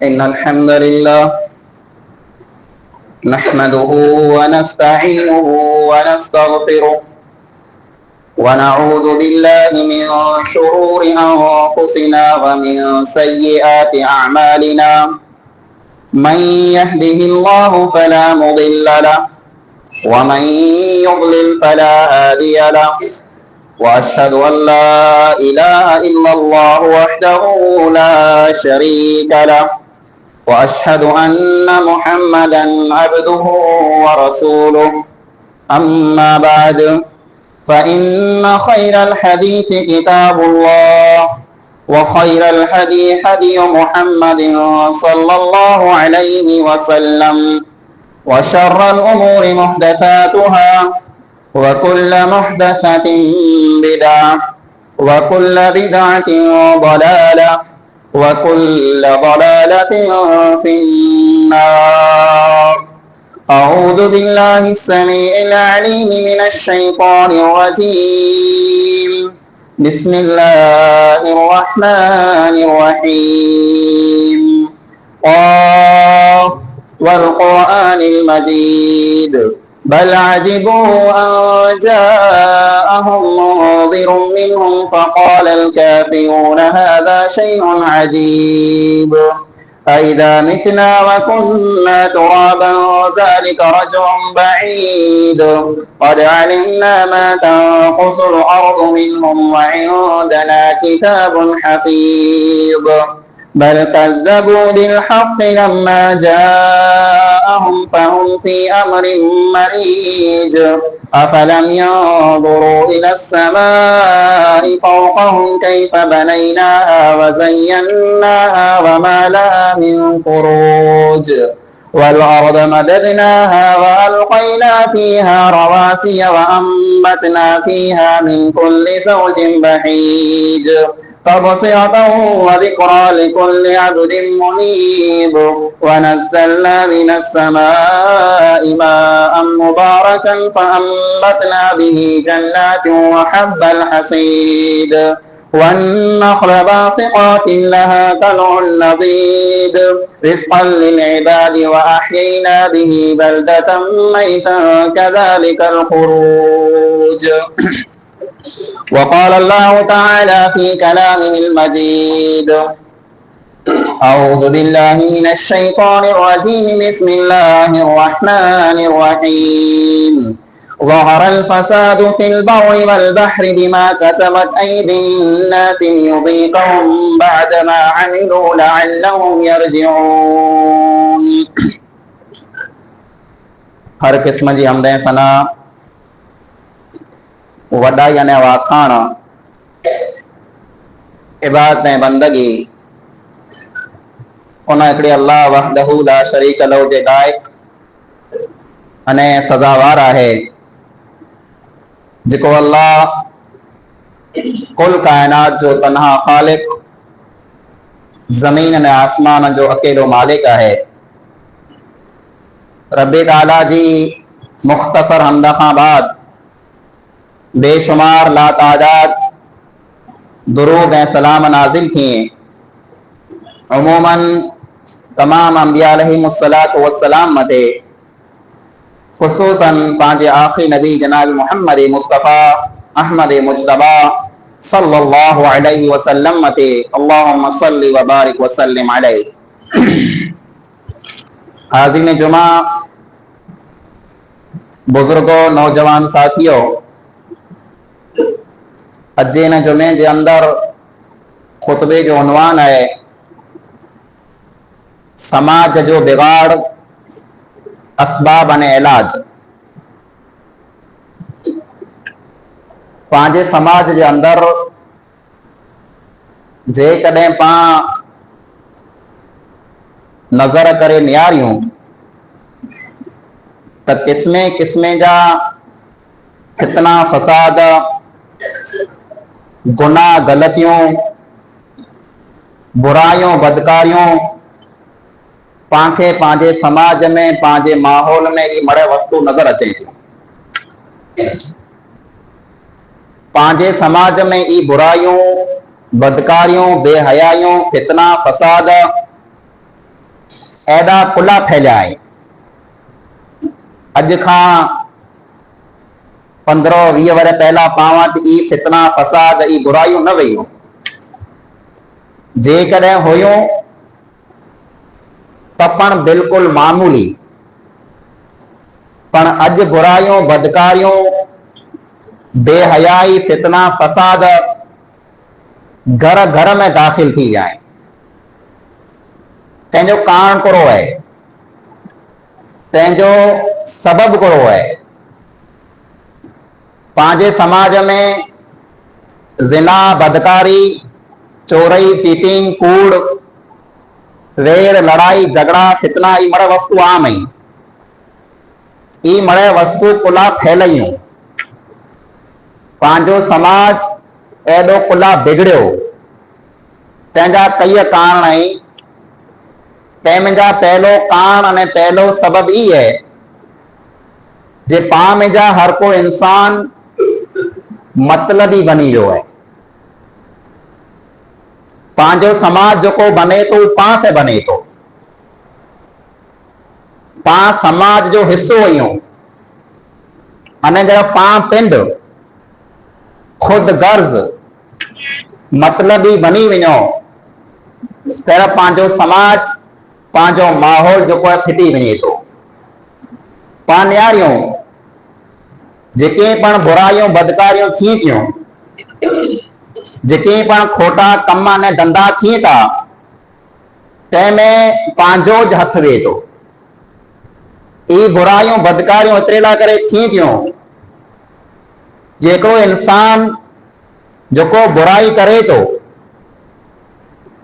إن الحمد لله نحمده ونستعينه ونستغفره ونعوذ بالله من شرور أنفسنا ومن سيئات أعمالنا. من يهده الله فلا مضل له ومن يضلل فلا هادي له، وأشهد أن لا إله إلا الله وحده لا شريك له، وأشهد أن محمدا عبده ورسوله. أما بعد، فإن خير الحديث كتاب الله، وخير الهدي هدي محمد صلى الله عليه وسلم، وشر الأمور محدثاتها، وكل محدثة بدعة، وكل بدعة ضلالة، وكل ضلالة في النار. أعوذ بالله السميع العليم من الشيطان الرجيم. بسم الله الرحمن الرحيم. قاف والقرآن المجيد بل عجبوا أن جاءهم منذر منهم فقال الكافرون هذا شيء عجيب. أإذا متنا وكنا ترابا ذلك رجع بعيد. قد علمنا ما تنقص الأرض منهم وعندنا كتاب حفيظ. بل كذبوا بالحق لما جاءهم فهم في أمر مريج. أفلم ينظروا إلى السماء فوقهم كيف بنيناها وزيناها وما لها من فروج. والأرض مددناها وألقينا فيها رواسي وأنبتنا فيها من كل زوج بهيج. تبصرة وذكرى لكل عبد منيب. ونزلنا من السماء ماء مباركا فأنبتنا به جنات وحب الحصيد. والنخل باسقات لها طلع نضيد. رزقا للعباد وأحيينا به بلدة ميتا كذلك الخروج. وقال الله تعالى في كلامه المجيد: أعوذ بالله من الشيطان الرجيم. بسم الله الرحمن الرحيم. ظهر الفساد في البر والبحر بما كسبت أيدي الناس ليذيقهم بعد ما عملوا لعلهم يرجعون. हर किस्म जी हमद सना वॾाई अने वाखाण इबादत ऐं बंदगी उन हिकिड़े अल्लाह वहदहू ला शरीक लहू जे लाइक़ अने सज़ावार आहे, जेको अल्लाह कुल कायनात जो तन्हा ख़ालिक, ज़मीन अने आसमान जो अकेलो मालिक आहे। रब्बे ताला जी मुख़्तसर हमद खां बाद बेशुमार लातादाद दुरूद ऐं सलाम नाज़िल थिए। उमूमन तमाम अंबिया अलैहिमुस्सलातु वस्सलाम मथे, ख़ुसूसन पंहिंजे आख़िरी नबी जनाब मुहम्मद मुस्तफ़ा अहमद मुजतबा सल्लल्लाहु अलैहि वसल्लम मथे अल्लाहुम्मा सल्लि व बारिक व सल्लिम अलैहि। हाज़िरीन जुमा, बुजुर्गो, नौजवान साथियों, अॼु हिन जुमे जे अंदर खुतबे जो उन्वान है समाज जो बिगाड़, असबाब अने इलाज। पंहिंजे समाज जे अंदर जेकॾहिं पाण नज़र करे निहारियूं त किस्मे किस्मे जा फितना फसाद, गुनाह गलतियों, बुराइयों बदकारियों पांखे पंहिंजे समाज में, पंहिंजे माहौल में ई मड़ वस्तु नज़र अचे थियूं। पंहिंजे समाज में ई बुराइयूं बदकारियों, बेहयाइयों, फितना, फसाद एडा कुला फैलिया है। अज का 15-20 वर पहला पावा तो ई फितना, फसाद, ई बुराइयों न वही जेकॾहिं हुयूं त पण बिल्कुल मामूली, पण अज बुराइयों, बदकारियों, बेहयाई, फितना, फसाद घर घर में दाखिल थी विया आहिनि। तंहिंजो कारण कहिड़ो आहे, तंहिंजो सबब कहिड़ो आहे? पंहिंजे समाज में ज़िना, बदकारी, चोरई, चीटिंग, कूड़, वेड़, लड़ाई, झगड़ा, फितना ई मड़ वस्तु आम आहिनि। ई मड़ वस्तु कुला फैलयूं। पंहिंजो समाज एडो कुला बिगड़ियो, तंहिंजा कई कारण आहिनि। तंहिंजा पहलो कारण ऐं पहलो सबब ई है जे पाण में जा हर को इंसान मतलबी बनी वियो है। पंहिंजो समाज जेको बने तो पाण से बने तो, पाण समाज जो हिस्सो आहियूं। अने जब पाण पिंड खुद गर्ज मतलबी बनी वञो त पंहिंजो समाज, पंहिंजो माहौल जेको आहे फिटी वञे थो। पाण नियारियूं जेके पण बुराइयूं, बदकारियूं थियूं थियूं, जेके पण खोटा कम ने धंधा थिए था, तंहिंमें पंहिंजो ज हथ वेहे थो। ई बुराइयूं, बदकारियूं एतिरे लाइ करे थिए थियूं जेको इंसान जेको बुराई करे थो,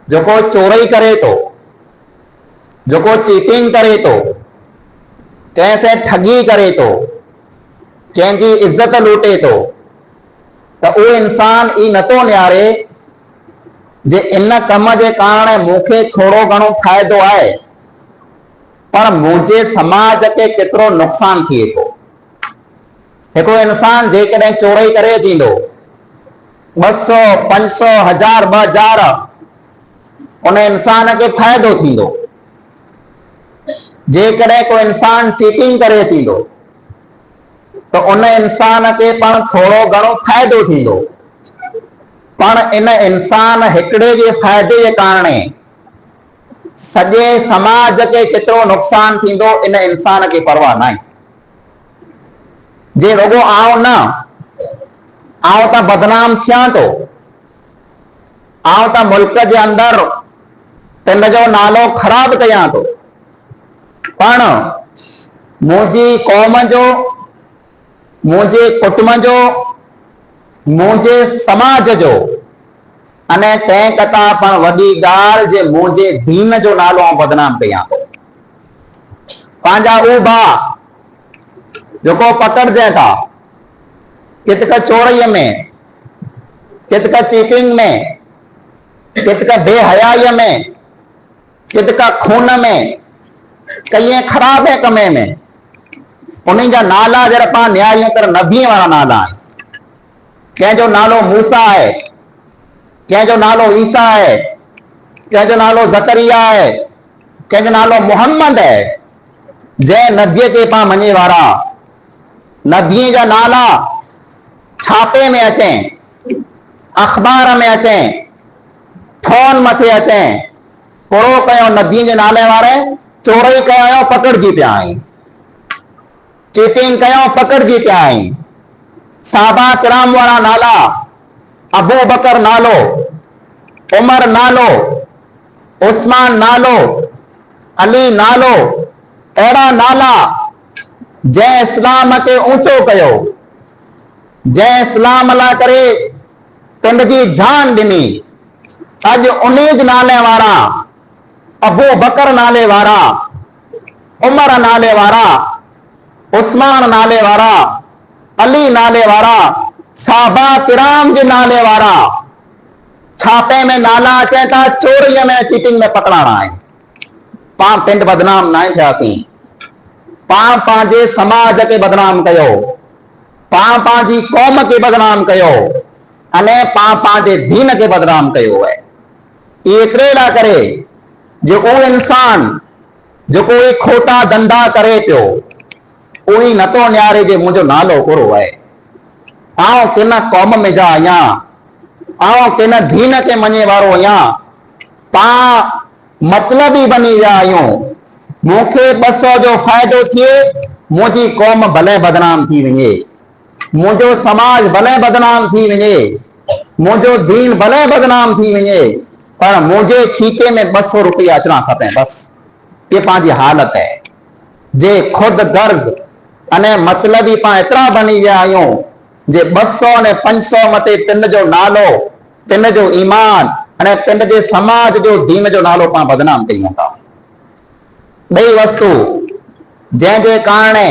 जेको चोरई करे थो, जेको चीटिंग करे थो, कंहिंसे ठगी करे थो, कंहिंजी इज्जत लूटे थो, त उहो इंसान ई नथो निहारे जे इन कम जे कारण मूंखे थोड़ो घणो फ़ाइदो आहे, पर मुंहिंजे समाज खे केतिरो नुक़सान थिए थो। हिकिड़ो इंसान जेकॾहिं चोरई करे अचींदो 200, 500, 1000, 2000 उन इंसान खे फ़ाइदो थींदो। जेकॾहिं को इंसान चीटिंग करे अचींदो तो उन इंसान खे पण थोड़ो घणो फ़ाइदो थींदो, पण इन इंसान हिकिड़े जे फ़ाइदे जे कारण सॼे समाज खे केतिरो नुक़सान थींदो इन इंसान खे परवाह न आहे। जे रुगो आउं न, आउं त बदनाम थियां थो, आउं त मुल्क जे अंदर पिंड जो नालो ख़राब कयां थो, पण मुंहिंजी क़ौम जो, मुंहिंजे कुटुंब जो, मुंहिंजे समाज जो, अने तंहिं कथा पण वॾी ॻाल्हि जे मुंहिंजे दीन जो नालो आउं बदनाम कयां थो। पंहिंजा उहे भाउ जेको पकड़जे था कितक चोरईअ में, कितक चीटिंग में, कितक बेहयाईअ में, कितक खून में, कई ख़राब कमे में, उन्हीं जा नाला जरा पाण नियारियूं तर नबीअ वारा नाला आहिनि। कंहिंजो नालो मूसा आहे, कंहिंजो नालो ईसा आहे, कंहिंजो नालो ज़करिया आहे, कंहिंजो नालो मोहम्मद आहे। जंहिं नबीअ खे पाण मञे वारा, नबीअ जा नाला छापे में अचें, अख़बार में अचें, फोन मथे अचें, कोड़ो कयो नबीअ जे नाले वारे, चोरई कयो पकड़जी पिया आहिनि, चीटिंग कयो पकड़जी पिया आहिनि। साहबा किराम वारा नाला, अबू बकर नालो, उमर नालो, उस्मान नालो, अली नालो, अहिड़ा नाला जंहिं इस्लाम खे ऊंचो कयो, जंहिं इस्लाम लाइ करे पंहिंजी जान ॾिनी, अॼु उन्हीं नाले वारा, अबू बकर नाले वारा, उमर नाले वारा, उस्मान नाले वारा, अली नाले वारा, साहबा किराम जे नाले वारा छापे में नाला अचें था, चोरीअ में, चीटिंग में पकड़ाणा आहिनि। पाण पिंड बदनाम न थियासीं, पाण पंहिंजे समाज खे बदनाम कयो, पाण पंहिंजी क़ौम खे बदनाम कयो, अने पंहिंजे दीन खे बदनाम कयो आहे। एतिरे लाइ करे जेको इंसान जेको खोटा धंधा करे पियो उहो नथो न्यारे जे मुंहिंजो नालो कहिड़ो आहे। आउं किन क़ौम में जा आहियां, आउं किन दीन खे मञे वारो आहियां। पाण मतलबी बनी विया आहियूं। मूंखे 200 जो फ़ाइदो थिए, मुंहिंजी क़ौम भले बदनाम थी वञे, मुंहिंजो समाज भले बदनाम थी वञे, मुंहिंजो दीन भले बदनाम थी वञे, पर मुंहिंजे खीचे में 200 रुपया अचणा खपे बस। ये पंहिंजी हालत है जे खुद गर्ज अने मतलबी पाण एतिरा बनी विया आहियूं जे 200 ने 500 मथे पिंड जो नालो, पिंड जो ईमान अने पिंड जे समाज जो दीन जो नालो पाण बदनाम कयूं था। ॿई वस्तु जंहिंजे कारणे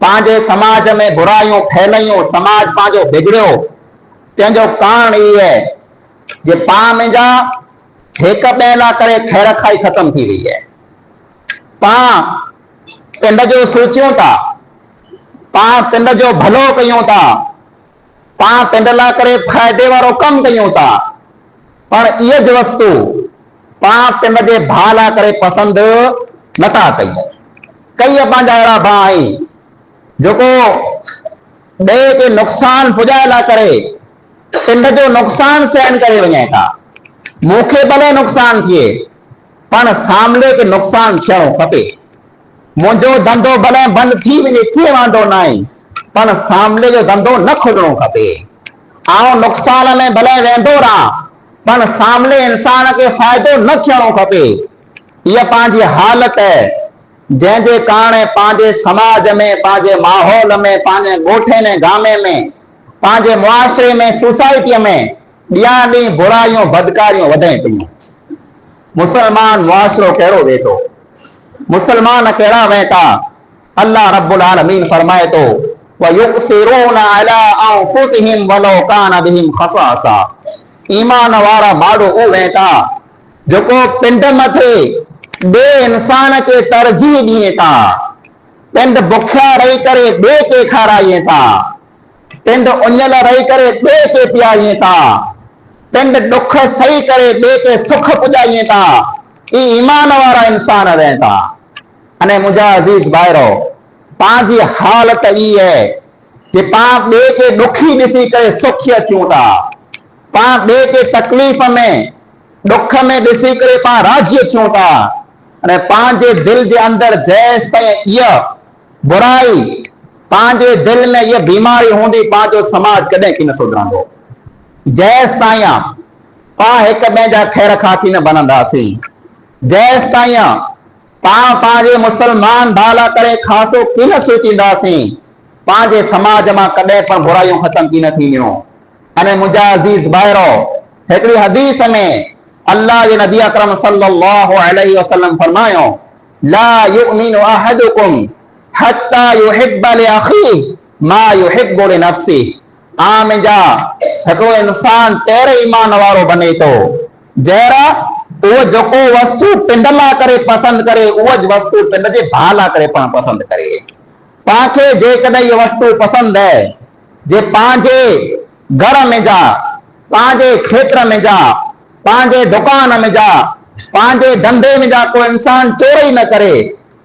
पंहिंजे समाज में बुराइयूं फैलायूं, समाज पंहिंजो बिगड़ियो, तंहिंजो कारण ई आहे जे पाण मुंहिंजा हिक ॿिए लाइ करे ख़ैर खाई ख़तम थी वई आहे। पाण पिंड जो सोचियूं था, पाण पिंड जो भलो कयूं था, पाण पिंड लाइ करे फ़ाइदे वारो कमु कयूं था, पर इहे ज वस्तु पाण पिंड जे भाउ लाइ करे पसंदि नथा कयूं। कई पंहिंजा अहिड़ा भाउ आहिनि जेको ॿिए खे नुक़सान पुॼाइण लाइ करे पिंड जो नुक़सान सहन करे वञे था। मूंखे भले नुक़सान थिए पर सामने खे नुक़सान थियणो खपे। मुंहिंजो धंधो भले बंदि थी वञे, कीअं वांदो न आहे, पर सामने जो धंधो न खुलणो खपे। आउं नुक़सान में भले वेंदो रहां पर सामने इंसान खे फ़ाइदो न थियणो खपे। इहा पंहिंजी हालत है जंहिंजे कारण पंहिंजे समाज में, पंहिंजे माहौल में, पंहिंजे ॻोठे में, गामे में, पंहिंजे मुआशरे में, सोसाइटीअ में ॾींहं ॾींहुं बुराइयूं बदकारियूं वधे पियूं। मुसलमान मुआशरो कहिड़ो वेठो, मुसलमान कहिड़ा वेठा। अल्लाह रब्बुल आलमीन फरमाए थो वयुसिरून अला अंफुसिहिम वलो कान बिहिम खसासा। ईमान वारा माण्हू उहे वेठा जेको पिंड मथे ॿिए इंसान खे तरजीह ॾिए था। पिंड बुखिया रही करे ॿिए खे खाराइए था, पिंड उञल रही करे ॿिए खे पीआरिए था, पिंड ॾुख सही करे ॿिए खे सुख पुॼाइए था। ई ईमान वारा इंसान रहनि था। अने मुंहिंजा अज़ीज़ भाइरो, पंहिंजी हालत ई है जे पाण ॿिए खे ॾुखी ॾिसी करे सुखी अचूं था, पाण ॿिए खे तकलीफ़ में ॾुख में ॾिसी करे पाण राज़ी अचूं था। अने पंहिंजे दिल जे अंदरि जेसि ताईं इहा बुराई पंहिंजे दिल में इहा बीमारी हूंदी, पंहिंजो समाज कॾहिं की न सुधरंदो। जेसि ताईं पाण हिक ॿिए जा ख़ैर खाती न बनंदासीं, जेसि ताईं पाण पंहिंजे मुसलमान भाउ लाइ करे ख़ासो की न सोचींदासीं, पंहिंजे समाज मां कॾहिं पण बुराइयूं ख़तम की न थींदियूं। अने मुंहिंजा अज़ीज़ भाइरो, हिकिड़ी हदीस में अल्लाह जे नबी अकरम सल्लल्लाहु अलैहि वसल्लम फरमायो ला युमिनु अहदुकुम हत्ता युहिब्ब लि अखीहि मा युहिब्बु लि नफ्सिहि। मुंहिंजा हिकिड़ो इंसान तेरे ईमान वारो बने थो जहिड़ा उहो जेको वस्तु पिंड लाइ करे पसंदि करे उहा वस्तु पिंड जे भाउ लाइ करे पाण पसंदि करे। पाणखे जेकॾहिं इहा वस्तु पसंदि आहे जे पंहिंजे घर में जा, पंहिंजे खेत्र में जा, पंहिंजे दुकान में जा, पंहिंजे धंधे में जा कोई इंसान चोरी न करे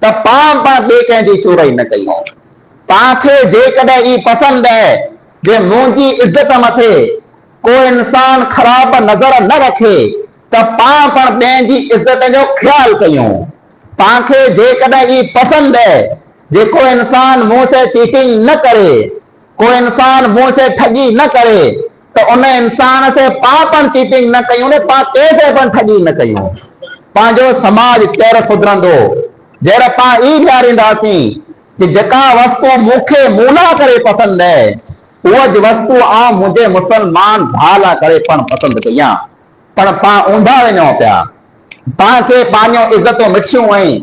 त पाण ॿिए कंहिंजी चोरी न कयूं। पाणखे जेकॾहिं ई पसंदि आहे जे मुंहिंजी इज़त मथे कोई इंसान ख़राब नज़र न रखे त पाण पण ॿियनि जी इज़त जो ख़्याल कयूं। पाणखे जेकॾहिं ई पसंदि आहे जे कोई इंसान मुंह से चीटिंग न करे, कोई इंसान मुंह से ठगी न करे त उन इंसान से पाण पण चीटिंग न कयूं, पाण कंहिंसे पण ठगी न कयूं। पंहिंजो समाज केरु सुधरंदो जहिड़ा पाण ई ॾियारींदासीं कि जेका वस्तु मूंखे मूला करे पसंदि आहे उहा वस्तु आउं मुंहिंजे मुसलमान भाउ लाइ करे पण पसंदि कयां। पर पाण ऊंधा वञूं पिया, पाण खे पंहिंजो इज़तूं मिठियूं आहिनि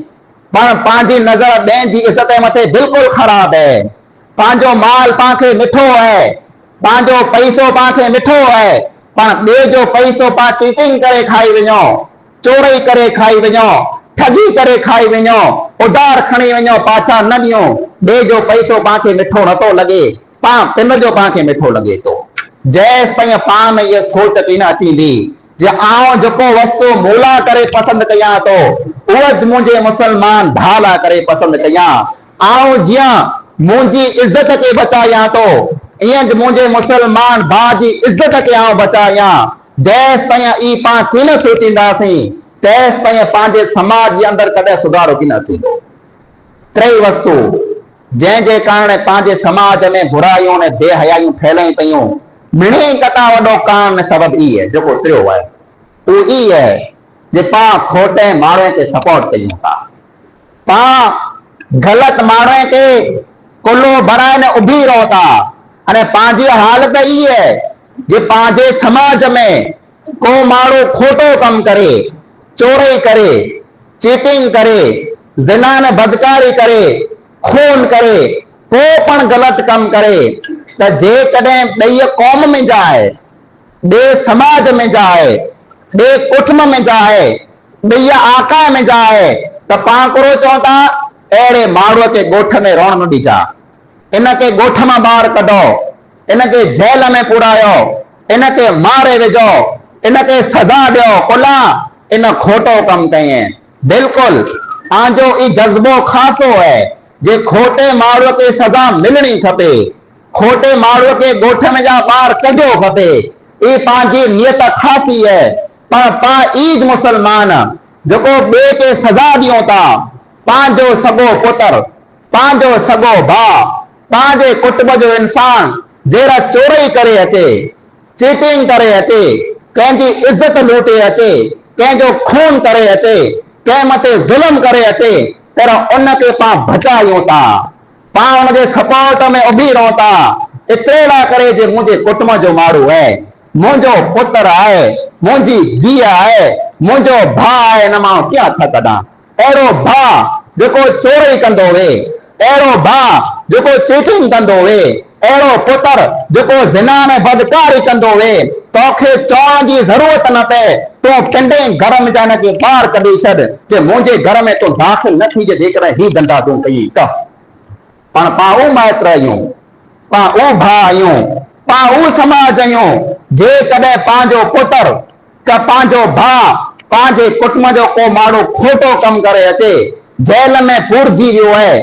पर पंहिंजी नज़र ॿियनि जी इज़त जे मथे बिल्कुलु ख़राब है। पंहिंजो माल पाण खे मिठो है, पंहिंजो पैसो पाण खे मिठो है, पर ॿिए जो पैसो पाण चीटिंग करे खाई वञो, चोरी करे खाई वञो, ठगी करे खाई वञो, उधार खणी वञो, पाछा न ॾियो, ॿिए जो पैसो पाण खे मिठो नथो लॻे, पाण पिन जो पाण खे मिठो लॻे थो। जेस ताईं पाण में इहा सोच की न अचींदी जे आउं जेको वस्तु मोला करे पसंदि कयां थो उहो मुंहिंजे मुस्लमान भाउ लाइ करे पसंदि कयां। आउं जीअं मुंहिंजी इज़त खे बचायां थो ईअं मुंहिंजे मुस्लमान भाउ जी इज़त खे आउं बचायां। जेस ताईं ई पाण की न सोचींदासीं तेस ताईं पंहिंजे समाज जे अंदरि कॾहिं सुधारो की न थींदो। टई वस्तु जंहिंजे कारण पंहिंजे समाज में बुराइयूं ऐं बेहयायूं फैलनि पियूं मिणी कटा वॾो कारण सबबु ई आहे जेको टियों आहे उहो ई आहे जे पाण खोटे माण्हू खे सपोर्ट कयूं था। पाण ग़लति माण्हू खे कुल्लो बणाए उभी रहो था अने पंहिंजी हालत ई आहे जे पंहिंजे समाज में को माण्हू खोटो कमु करे चोरी करे चीटिंग करे ज़िना ने बदकारी करे खून करे को पण ग़लति कमु करे त जेकॾहिं ॿिए क़ौम में जाए ॿिए समाज में जाए ॿिए कुटुंब में जाए ॿिए आका में जाए त पाण कोरो चऊं था अहिड़े माण्हूअ खे ॻोठ में रहण न ॾिजा, इनखे ॻोठ मां ॿाहिरि कढो, इनखे जेल में पुरायो, इनखे मारे विझो, इनखे सज़ा ॾियो कुला इन खोटो कमु कयईं। बिल्कुलु पंहिंजो ई जज़्बो ख़ासो आहे जे खोटे माण्हूअ खे सज़ा मिलणी खपे, खोटे माण्हूअ खे ॻोठ में जा ॿाहिरि कढियो खपे। ई पंहिंजी नियत ख़ासी आहे पर पाण ईद मुस्लमान जेको ॿिए खे सज़ा ॾियूं था पंहिंजो सॻो पुत्र पंहिंजो सॻो भाउ पंहिंजे कुटुंब जो इंसान जहिड़ा चोरी करे अचे चीटिंग करे अचे कंहिंजी इज़त लूटे अचे कंहिंजो खून करे अचे कंहिं मथे ज़ुल्म करे अचे पर उनखे पाण बचायूं था पाण हुनजे सपोर्ट में उभी रहूं था एतिरे लाइ करे जे मुंहिंजे कुटुंब जो माण्हू आहे मुंहिंजो पुत्र आहे मुंहिंजी धीउ आहे मुंहिंजो भाउ आहे हिन मां कीअं हथ कढां। अहिड़ो भाउ जेको चोरी कंदो हुए अहिड़ो भाउ जेको चीटिंग कंदो हुए अहिड़ो पुत्र जेको ज़िना ने बदकारी कंदो हुए तोखे चवण जी ज़रूरत न पए तूं कंडे घर में जा हिनखे ॿाहिरि कढी छॾ जे मुंहिंजे घर में तूं दाख़िल न थी जेकॾहिं ही धंधा तूं कई त पाण उहो माइट आहियूं पाण उहो भाउ आहियूं पाण उहो समाज आहियूं जेकॾहिं पंहिंजो पुत्र का पंहिंजो भाउ पंहिंजे कुटुंब जो को माण्हू खोटो कमु करे अचे जेल में पुरजी वियो आहे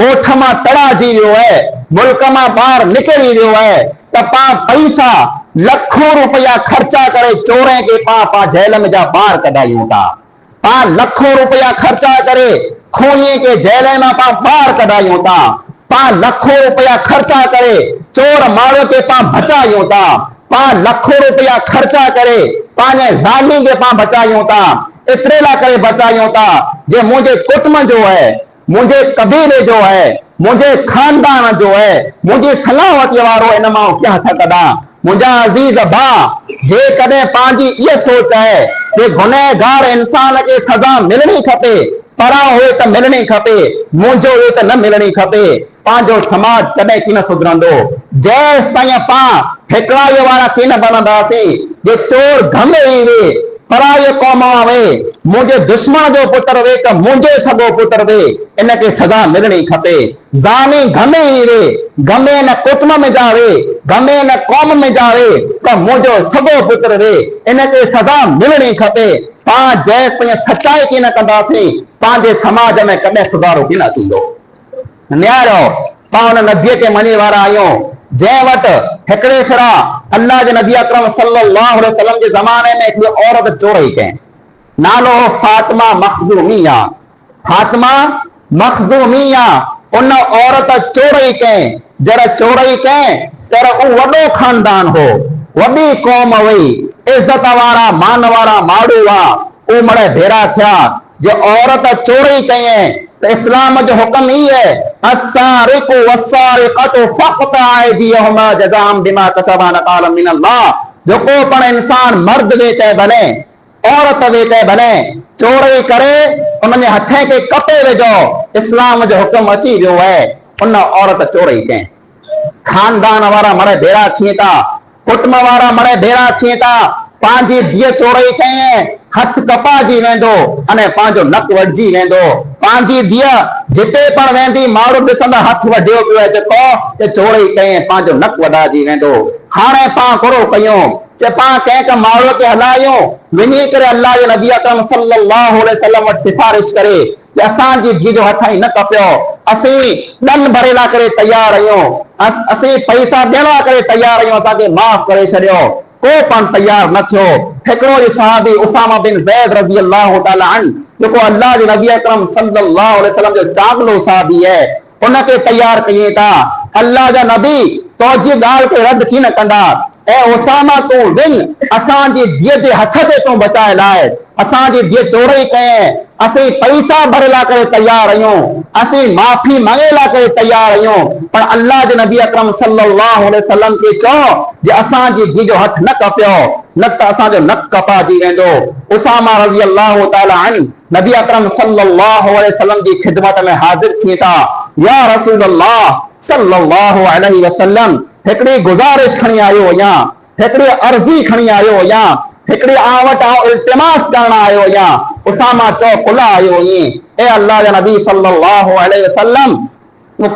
ॻोठ मां तड़ाजी वियो आहे मुल्क मां ॿाहिरि निकिरी वियो आहे त पाण पैसा लखों रुपया ख़र्चा करे चोरे खे पाण जेल में जा ॿाहिरि कढायूं था पाण लखों रुपया ख़र्चा करे खूनीअ खे जेल मां पाण ॿाहिरि कढायूं था पाण लखों रुपया ख़र्चा करे चोर माण्हू खे पाण बचायूं था पाण लखों रुपया ख़र्चा करे पंहिंजे ज़ाली खे पाण बचायूं था एतिरे लाइ करे बचायूं था जे मुंहिंजे कुटुंब जो आहे मुंहिंजे कबीले जो आहे मुंहिंजे खानदान जो आहे मुंहिंजी सलामती वारो इन मां कीअं हथ कढां। मुंहिंजा अज़ीज़ भाउ जेकॾहिं पंहिंजी इहा सोच आहे जे गुनहगार इंसान खे सज़ा मिलणी खपे परां हुए त मिलणी खपे मुंहिंजो हुए त न मिलणी खपे पंहिंजो समाज कॾहिं की न सुधरंदो जेसि ताईं पाण हिकिड़ाईअ वारा की न बनंदासीं जे चोर घमे ई वे पराये क़ौम मां वे मुंहिंजे दुश्मन जो पुत्र वे त मुंहिंजो सॻो पुत्र वे इनखे सज़ा मिलणी खपे ज़ानी घमे ई वे घमे न कुटुंब में जावे घमे न क़ौम में जावे त मुंहिंजो सॻो पुत्र वे इनखे सज़ा मिलणी खपे। पाण जेसि ताईं सचाई की न कंदासीं पंहिंजे समाज में कॾहिं सुधारो की न थींदो। न्यारो पाण नबीअ खे मञे वारा आहियूं जंहिं वटि हिकिड़े फिरा अल्लाह जे नबी अकरम सल्लल्लाहु अलैहि वसल्लम जे ज़माने में हिकिड़ी औरत चोरी कयईं नालो फातिमा मखज़ूमिया फातिमा मखज़ूमिया उन औरत चोरी कयईं जॾहिं चोरी कयईं तर उहो वॾो खानदान हो वॾी क़ौम हुई इज़त वारा मान वारा माण्हू हुआ उहे मड़े भेरा थिया जे औरत चोरी कयईं तो इस्लाम जो हुक्म ही है अस्सारिकु वस्सारिकतु फक़्तअ अयदियहुमा जज़ाअन बिमा कसबा नकालन मिनल्लाह जो को पण इंसान मर्द वे ते भले औरत वे ते भले चोरी करे उनजे हथे के कपे वेझो इस्लाम जो हुक्म अची वियो है उन औरत चोरी कयईं खानदान वारा मड़े भेरा थिए था कुटुंब वारा मड़े भेरा थिए था पंहिंजी धीअ चोरी कयईं हथ कपाजी वेंदो अने पंहिंजो नक वढिजी वेंदो पंहिंजी धीअ जिते पण वेंदी माण्हू ॾिसंदा हथ वढियो पियो आहे जेको चोरी कयईं पंहिंजो नक वढाइजी वेंदो हाणे पां करो कयूं चे पां कंहिंखे माण्हू खे हलायूं वञी करे अल्लाह जे नबी अकरम सल्लल्लाहु अलैहि वसल्लम वटि सिफारिश करे कि असांजी धीउ जो हथ ई न कपियो, असीं ॾन भरे लाइ करे तयार आहियूं, असीं पैसा ॾियण लाइ करे तयार आहियूं, असांखे माफ़ करे छॾियो। को पण तयार न थियो। हिकिड़ो ई सहाबी उसामा बिन ज़ैद रज़ी अल्लाह तआला अन जेको अल्लाह जे नबी अकरम सल्लल्लाहु अलैहि वसल्लम जो चागलो सहाबी आहे उनखे तयार कयूं था। अल्लाह जा नबी तुंहिंजी ॻाल्हि खे रद्द की न कंदा। ऐं उसामा तूं विन असांजी धीअ जे हथ ते तूं बचाए लाइ, असांजी धीअ चोरी कयईं, असीं पैसा भरे लाइ करे तयार आहियूं, असीं माफ़ी मंगे लाइ करे तयार आहियूं, पर अल्लाह जे नबी अकरम सल्लल्लाहु अलैहि वसल्लम खे चओ जे असांजी धीअ जो हथ न कपियो, न त असांजो नक कपाइजी वेंदो। उसामा रज़ी अल्लाह तआला अन नबी अकरम सल्लल्लाहु अलैहि वसल्लम जी खिदमत में हाज़िर थी था। या रसूल अल्लाह सल्लल्लाहु अलैहि वसल्लम हिकिड़ी गुज़ारिश खणी आयो आहियां, हिकिड़ी अर्ज़ी खणी आयो आहियां, हिकिड़ी आउं वटि आउं इल्तिमास करण आयो आहियां। उसामा चओ कुला आयो आहीं। ए अल्लाह जा नबी सल्लल्लाहु अलैहि वसल्लम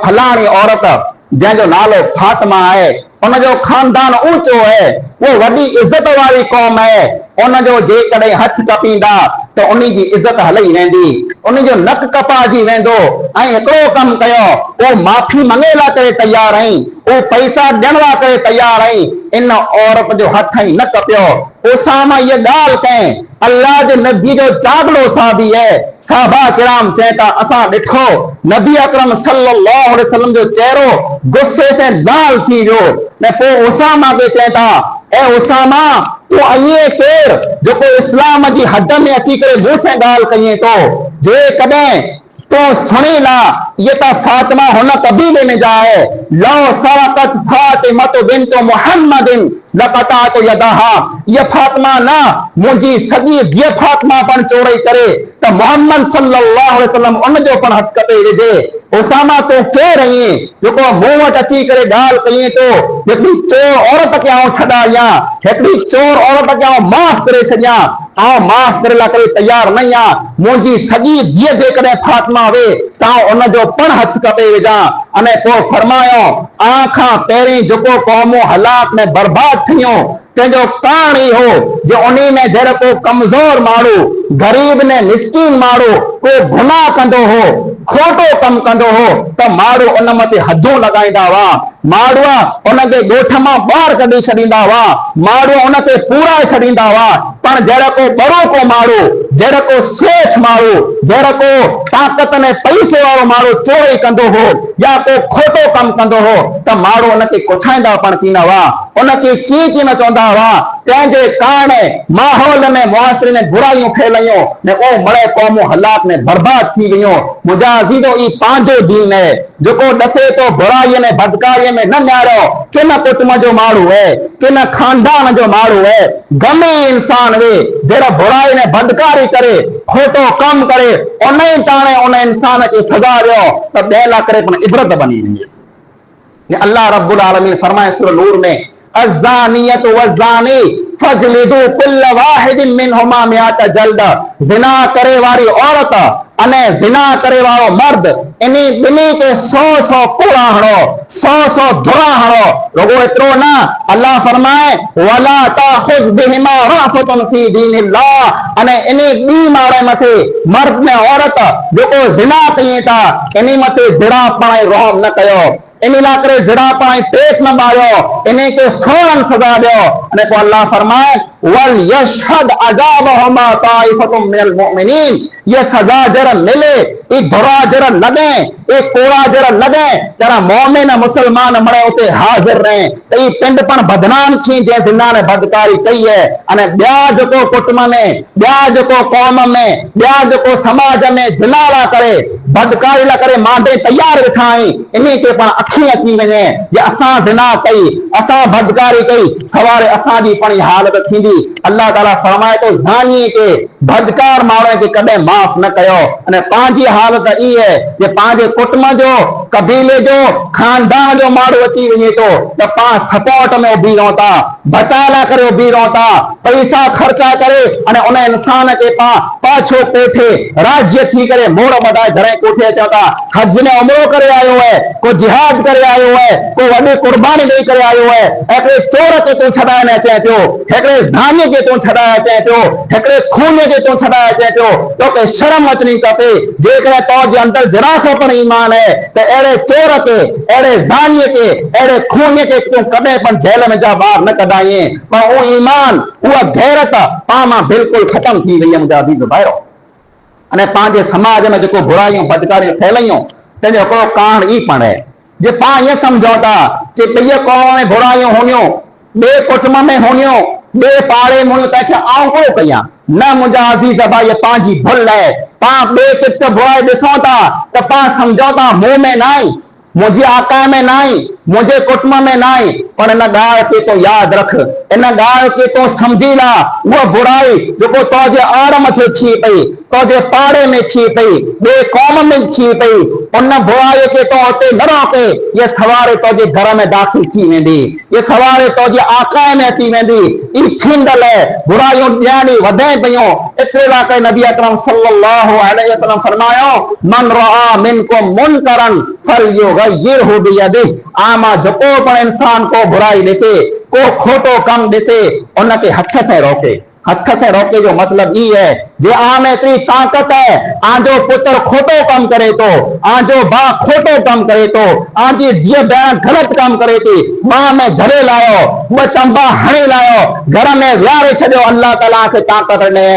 फलाणी औरत जंहिंजो नालो फातिमा आहे उनजो खानदान ऊंचो आहे, वो वॾी इज़त वारी क़ौम आहे, उनजो जेकॾहिं हथ कपींदा त उन जी इज़त हलई वेंदी, उनजो नक कपाइजी वेंदो। ऐं हिकिड़ो कमु कयो, वो माफ़ी मंगे लाइ करे तयार आहीं, वो पैसा ॾियण लाइ करे तयार आहीं, इन औरत जो हथ ई न कपियो। उसामा इहा ॻाल्हि कयईं, अल्लाह जे नबी जो चागलो सहाबी आहे। साहबा किराम चवनि था असां ॾिठो नबी अकरम सल्लल्लाहु अलैहि वसल्लम जो चेहरो गुस्से से लाल थी वियो। न पोइ उसामा खे चवनि था ए उसामा तूं अईं केरु जेको इस्लाम जी हद में अची करे मूं सां ॻाल्हि कईं थो, जेकॾहिं तो सुनी ला ये तो फातिमा हुन कबीले में जाए लो सरकत फातिमा बिन्त मुहम्मदिन लक़तात यदहा, ये फातिमा ना मुंहिंजी सॼी धीअ फातिमा पण चोरी करे त मोहम्मद सल्लल्लाहु अलैहि वसल्लम उन जो पण हथ कटे विझे। उसामा तो केरु आहीं जेको मूं वटि अची करे ॻाल्हि कईं थो, हिकिड़ी चोर औरत खे आउं छॾायां, हिकिड़ी चोर औरत खे आउं माफ़ करे छॾियां, आउं माफ़ करे लाइ करे तयार न आहियां। मुंहिंजी सॼी धीअ जेकॾहिं फातिमा वे त उनजो पण हथ कटे विझां। अने पोइ फरमायो आं खां पहिरीं जेको क़ौमूं हलाक में बर्बाद थियूं तंहिंजो कारण ई हो जो उन में जहिड़ो को कमज़ोर माण्हू ग़रीब ने मिस्कीन माण्हू को गुनाह कंदो हो, खोटो कमु कंदो हो त माण्हू उन मथे हदूं लॻाईंदा हुआ, माण्हू उनखे ॻोठ मां ॿाहिरि कढी छॾींदा हुआ, माण्हू उनखे पूराए छॾींदा हुआ। पर जहिड़ो को बड़ो को माण्हू, जहिड़ो को सेठ माण्हू, जहिड़ो को ताक़त ने पैसे वारो माण्हू चोरी कंदो हो या को खोटो कमु कंदो हो त माण्हू उनखे कुछाईंदा पण थींदा हुआ, उनखे कीअं कीअं न चवंदा हुआ। तंहिंजे कारण माहौल में मुआशरे में बुराइयूं फैलायूं ने ओ मड़े क़ौमूं हलाक में बर्बाद थी वियूं। मुंहिंजा अज़ीज़ो ई पंहिंजो दीन आहे जेको ॾसे तो बुराईअ में बदकारीअ में न निहारो, किन कुटुंब जो माण्हू आहे, किन खानदान जो माण्हू आहे, गमे इंसान वे जहिड़ा बुराई ने बदकारी करे खोटो कमु करे उन ई ताणे उन इंसान खे सज़ा ॾियो त ॿिए लाइ करे पण इबरत बनी वेंदी। अल्लाह रब्बुल आलमीन फरमाए सूरह नूर में अज़्ज़ानियतु वज़्ज़ानी फजलिदू कुल्ल वाहिदिन मिनहुमा मिअत जल्द, ज़िना करे वारी औरत अने ज़िना करे वारो मर्द इन्ही ॿिन्ही खे 100 कोड़ा हणो, 100 धुरा हणो। रुगो एतिरो न, अल्लाह फरमाए वला ताखुज़ बिहिमा राफ़तुन फी दीनिल्लाह, अने इन्ही ॿी माण्हू मथे मर्द ने औरत जेको ज़िना कई था इन्ही मथे ज़िना पाए रहम न कयो, इन लाइ करे ज़िना पाए पेट न मारियो, इन्हे के फौरन सज़ा ॾियो। अने पोइ अल्लाह फरमाए वल यशहद अज़ाबहुमा ताइफ़तुम मिनल मुमिनीन, ये सज़ा जरा मिले, ये धुरा जरा लगे, ये कोड़ा जरा लगे जरा मोमिन मुसलमान मरे उते हाज़िर रहे त ई पिंड पण बदनाम थी जे ज़िना ने बदकारी कई है। अने ॿिया जेको कुटुंब में, ॿिया जेको क़ौम में, ॿिया जेको समाज में ज़िना ला करे बदकारी ला करे मांडे तैयार वेठा आहीं, इन्ही के पण अखी अची वञे जे असां ज़िना कई, असां बदकारी कई, सवारे असांजी पण हालत थींदी। अल्लाह ताला फरमाए तो ज़ानी के बदकार माण्हू खे कॾहिं माफ़ न कयो। अने पंहिंजी हालत ई है जे पंहिंजे कुटुंब जो, कबीले जो, खानदान जो माण्हू अची वञे तो त पाण सपोर्ट में उभी रहूं था, बचाए लाइ करे उभी रहूं था, पैसा ख़र्चा करे अने उन इंसान खे पाछो कोठे राज्य थी करे मोड़ बधाए घरे कोठे अचा था। हज ने उमरो करे आयो है, को जिहाद करे आयो है, को वॾी कुर्बानी ॾेई करे आयो है। हिकिड़े चोर खे तूं छॾाइण अचे पियो, हिकिड़े ज़ानी खे तूं छॾाए अचे पियो, हिकिड़े खून खे तूं छॾाए अचे पियो। तोखे शर्म अचणी खपे। जेकॾहिं तव्हांजे अंदरि जरा सो पण ईमान है त अहिड़े चोर खे, अहिड़े ज़ानीअ खे, अहिड़े खून खे तूं कॾहिं पण जेल में जा ॿाहिरि न कढाईं। पर उहो ईमान, उहा गैरत पाण मां बिल्कुलु ख़तम थी वई आहे मुंहिंजा अज़ीज़ भाइरो। अने पंहिंजे समाज में जेको बुराइयूं बदकारियूं फैलायूं, तंहिंजो हिकिड़ो कारण ई पण आहे जे पाण ईअं सम्झूं था कि ॿिए क़ौम में बुराइयूं हूंदियूं, ॿिए कुटुंब में हूंदियूं, ॿिए पाड़े में हूंदियूं, तंहिंखे आउं कोन कयां। न मुंहिंजा अज़ीज़ भाई, पंहिंजी भुल आहे। पाण ॿिए किथे बुराई ॾिसूं था त पाण सम्झूं था मूं में न आहे, मुंहिंजी आका में न आहे, मुंहिंजे कुटुंब में न आहे। पर इन ॻाल्हि खे तूं यादि रख, इन ॻाल्हि खे तूं सम्झी ला। उहा बुराई जेको तुंहिंजे आड़ मथे थी पई, तुंहिंजे पाड़े में थी पई, ॿिए क़ौम में थी पई, उन बुराई खे तूं उते न रोके। इहा सवारे तुंहिंजे घर में दाख़िल थी वेंदी, इहा सवारे तुंहिंजे आका में अची वेंदी। ई थींदल बुराइयूं ॾियानी वधे पियूं। एतिरे लाइ नबी अकरम सल्लल्लाहु अलैहि वसल्लम फरमायो, मन रआ मिनकुम मुनकरन फलयुगय्यिरहु बियदिही। आमा जेको पण इंसान को बुराई ॾिसे, को खोटो कम ॾिसे, उनखे हथ से रोके। हथ से रोके जो मतलब ई है जे आ में एतरी ताकत है, आजो पुत्र खोटो कम करे तो, आजो बा खोटो कम करे तो, आजी धीअ भेण गलत कम करे थी, मां में झले लायो, ॿ चंबा हणी लायो, घर में विहारे छॾियो। अल्लाह ताला खे ताकत ॾिने,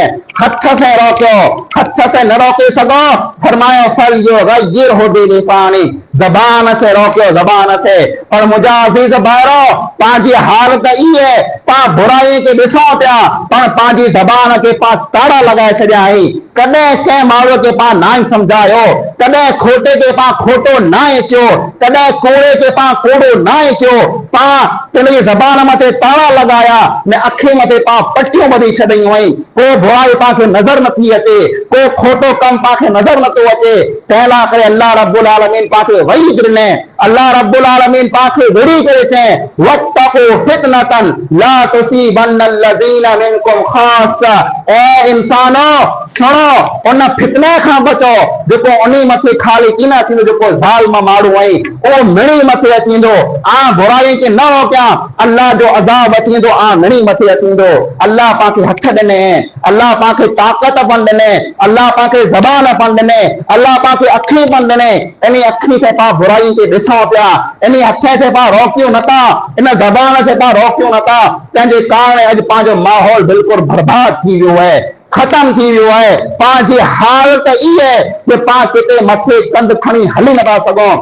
हथ से रोकियो, हथ से न रोके सघो। फरमायो फलयुगय्यिरहु बिलिसानी, ज़बान से रोकियो, ज़बान से। पर मुंहिंजा अज़ीज़ भाइरो, पंहिंजी हालत ई है, पाण बुराई खे ॾिसूं पिया, पर पंहिंजी ज़बान खे पाण ताड़ा लॻाए छॾिया आहिनि। कॾहिं कंहिं माण्हूअ खे पाण न सम्झायो, कॾहिं खोटे खे पाण खोटो न चयो, कॾहिं कोड़े खे पाण कोड़ो न चयो। पाण तुंहिंजी ज़बान मथे ताड़ा लॻाया ने अखि मथे पाण पटियूं ॿधी छॾियूं आहिनि। को बुराई पाण खे नज़र नथी अचे, को खोटो कमु पाण खे नज़र नथो अचे। तंहिं लाइ करे अल्लाह रब्बुल आलमीन पाण खे वईद ॾिने। अल्लाह रब्बुल आलमीन पाण खे विड़ी करे चए, वत्तक़ू फितनतन ला तुसीबन्नल लज़ीना मिनकुम खासा। ए इंसानो सुनो, उन फितने खां बचो जेको उन मथे खाली की न थींदो, जेको ज़ालिम माण्हू आहे उहो मिणी मथे अचींदो। आ बुराई खे न रोकिया, अल्लाह जो अज़ाब अचींदो, आ मिणी मथे अचींदो। अल्लाह पाण खे हथ ॾिने, अल्लाह पाण खे ताक़त पण ॾिने, अल्लाह पाण खे ज़बान पण ॾिने, अल्लाह पाण खे अखियूं पण ॾिने। इन अखि से पाण बुराई खे ॾिसूं पिया, इन हथ से पाण रोकियूं नथा, इन ज़बान से पाण रोकियूं नथा। तंहिंजे कारण अॼु पंहिंजो माहौल बिल्कुलु बर्बाद थी वियो आहे, खत्म थी वियो आहे। पंहिंजी हालत ई है कि पाण किथे मथे कंध खणी हली नथा सघूं।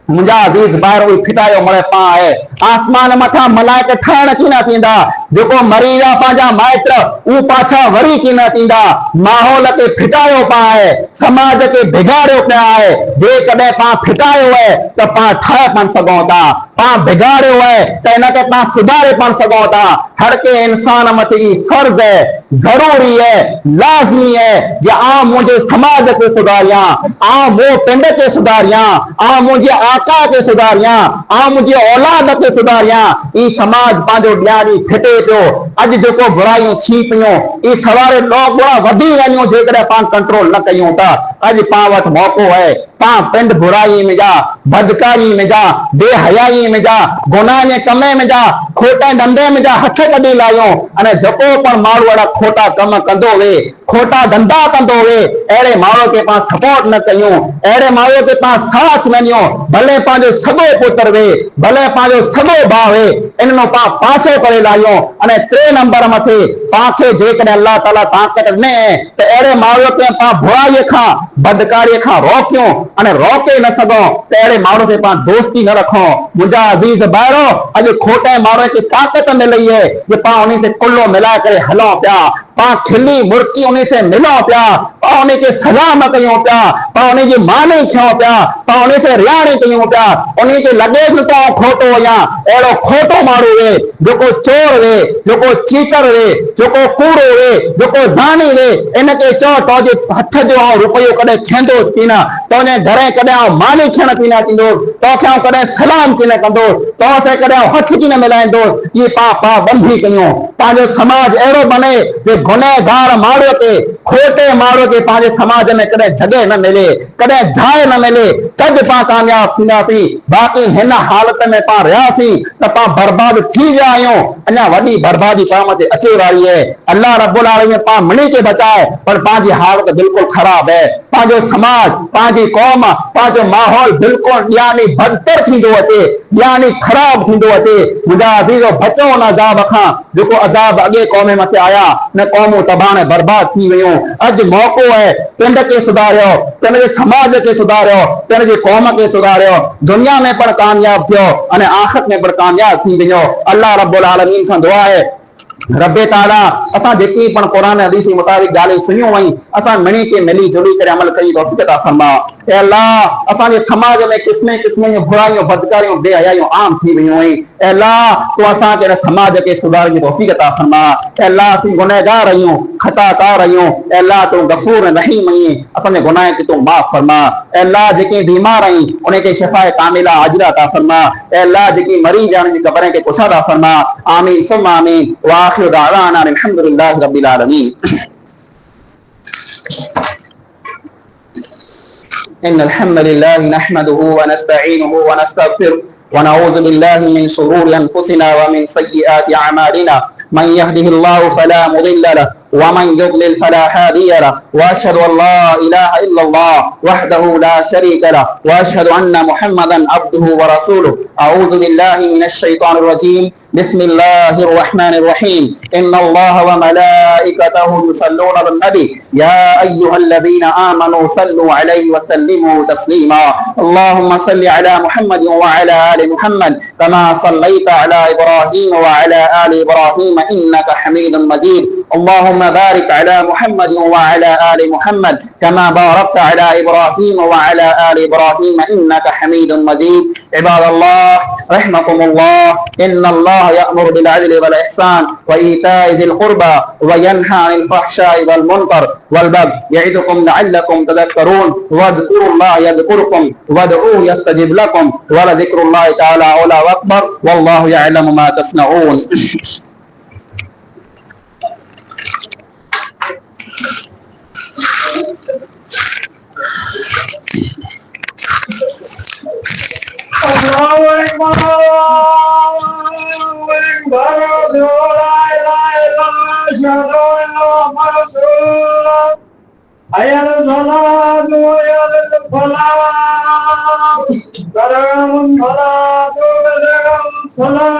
मुंहिंजा अज़ीज़ भाइरो, फिटायो मरे पाण आहे। आसमान मथां मलाइक ठहण की न थींदा, जेको मरी विया पंहिंजा माइट उहे पाछा वरी की न थींदा। माहौल खे फिटायो पाण आहे, समाज खे बिगाड़ियो पिया आहे। जेकॾहिं पाण फिटायो है त पाण ठाहे पण सघूं था, पाण बिगाड़ियो है त इनखे पाण सुधारे पण सघूं था। हर के इंसान मथे फर्ज़ है, जरूरी है, लाज़मी है जे आ मुंहिंजे समाज खे सुधारियां, आ मूं पिंड खे सुधारियां, आ मुंहिंजे आका खे सुधारियां, आ मुंहिंजी औलाद खे सुधारियां। ई समाज पंहिंजो ॾियारी फिटे पियो। अॼु जेको बुराइयूं थी पियूं, ई सवारे 9 गुणा वधी वञूं जेकॾहिं पाण कंट्रोल न कयूं था। अॼु पाण वटि मौक़ो है, पाण पिंड बुराई में जा, बदकारी में जा, बेहयाई में जा, गुनाह जे कमे में जा, खोटे धंधे में जा हथ कढी लायूं। अने जेको पण माण्हू अहिड़ा खोटा कम कंदो वे, खोटा धंधा कंदो वे, अहिड़े माण्हू खे पाण सपोर्ट न कयूं, अहिड़े माण्हू खे पाण साथ न ॾियूं। भले पंहिंजो सॻो पुत्र वे, भले पंहिंजो सॻो भाउ वे, इन्हनि पाण पासो करे लायूं। अने 3 नंबर मथे पाण खे जेकॾहिं अल्लाह ताला ताक़त ॾिने त अहिड़े माण्हू खे पाण बुराईअ खां, बदकारीअ खां रोकियूं। अने रोके न सघूं त अहिड़े माण्हू खे पाण दोस्ती न रखूं। मुंहिंजा अज़ीज़ भाइरो, अॼु खोटे माण्हू खे ताक़त मिली है जे पाण उन से कुल्लो मिलाए करे हलूं पिया, पाण खिली मुर्की उन से मिलूं पिया, पाण उन खे सलाम कयूं पिया, पाण उन जी मानी थियूं पिया, पाण उन से रियाणी कयूं पिया। उन खे लॻे त खोटो आहियां, अहिड़ो खोटो माण्हू वे जेको चोर वे, जेको चीटर वे, जेको कूड़ो वे, जेको ज़ानी वे, इनखे चओ तुंहिंजे हथ जो रुपयो कॾहिं कॾहिं खेंदोसि की न, तुंहिंजे घरे कॾहिं आउं मानी थियण की न थींदोसि, तोखे आउं कॾहिं सलाम की न कंदोसि, तोखे कॾहिं आउं हथ की न मिलाईंदोसि। इहे पा बंदी कयूं। पंहिंजो समाज अहिड़ो बने जे गुनहगार माण्हूअ खे, खोटे माण्हूअ खे पंहिंजे समाज में कॾहिं जॻहि न मिले, कॾहिं जाइ न मिले, तॾहिं पाण कामयाब थींदासीं। बाक़ी हिन हालत में पाण रहियासीं त पाण बर्बाद थी विया आहियूं। अञा वॾी बर्बादी पाण ते अचे वारी आहे। अल्लाह रब्बुल आलमीन पाण मिणी खे बचाए, पर पंहिंजी हालत बिल्कुलु ख़राब है। पंहिंजो समाज, पंहिंजी क़ौम, पंहिंजो माहौल बिल्कुलु यानी बदतर थींदो अचे, यानी ख़राब थींदो अचे। मुंहिंजा अज़ीज़ो बचो उन अज़ाब खां जेको अज़ाब अॻे क़ौम मथे आया, न क़ौमूं तबाह बर्बाद थी वियूं। अॼु मौक़ो है, पिंड खे सुधारियो, पंहिंजे समाज खे सुधारियो, पंहिंजे क़ौम खे सुधारियो, दुनिया में पण कामयाब थियो अने आख़िरत में पण कामयाब थी वञो। अल्लाह रब्बुल आलमीन खां दुआ है, रब्बे ताला असां जेकी पण क़ुरान हदीस जे मुताबिक़ ॻाल्हियूं सुनियूं आहिनि, असां मिणी के मिली जुली करे अमल कई तौफ़ीक़ अता फरमा। ए अल्लाह, असांजे समाज में क़िस्म क़िस्म जूं बुराइयूं, बदकारियूं, बेहयाइयूं आम थी वियूं आहिनि। ए अल्लाह, तूं असांखे इन समाज खे सुधारण जी तौफ़ीक़ अता फरमा। ए अल्लाह, असीं गुनहगार आहियूं, खताकार आहियूं। ए अल्लाह, तूं गफ़ूर रहीम आहीं, असांजे गुनाह खे तूं माफ़ फरमा। ए अल्लाह, जेके बीमार आहिनि उनखे शिफ़ाए कामिला आजिला अता फरमा। ए अल्लाह, जेकी मरीज़ आहिनि उनजी क़ब्रनि खे कुशा अता फरमा। आमीन सुम्म आमीन। वाखिर दावाना अल्हम्दुलिल्लाहि रब्बिल आलमीन। إن الحمد لله نحمده ونستعينه ونستغفره ونعوذ بالله من شرور أنفسنا ومن سيئات أعمالنا. من يهده الله فلا مضل له ومن يضلل فلا هادي له. وأشهد أن لا إله إلا الله وحده لا شريك له وأشهد أن محمدا عبده ورسوله. أعوذ بالله من الشيطان الرجيم. بسم الله الرحمن الرحيم. إن الله وملائكته يصلون على النبي يا أيها الذين آمنوا صلوا عليه وسلموا تسليما. اللهم صل على محمد وعلى آل محمد كما صليت على إبراهيم وعلى آل إبراهيم إنك حميد مجيد. اللهم بارك على محمد وعلى آل محمد كما باركت على إبراهيم وعلى آل إبراهيم إنك حميد مجيد. عباد الله رحمكم الله، إن الله يأمر بالعدل والإحسان وإيتاء ذي القربى وينهى عن الفحشاء والمنكر والبغي يعظكم لعلكم تذكرون. واذكروا الله يذكركم وادعوه يستجب لكم ولذكر الله تعالى أعلى وأكبر والله يعلم ما تصنعون. Allahu Akbar, Allahu Akbar, la ilaha illallah, ashhadu anna Muhammadan rasulullah. Hayya ala salat, hayya ala falah, qaramun salat, qaramun salat.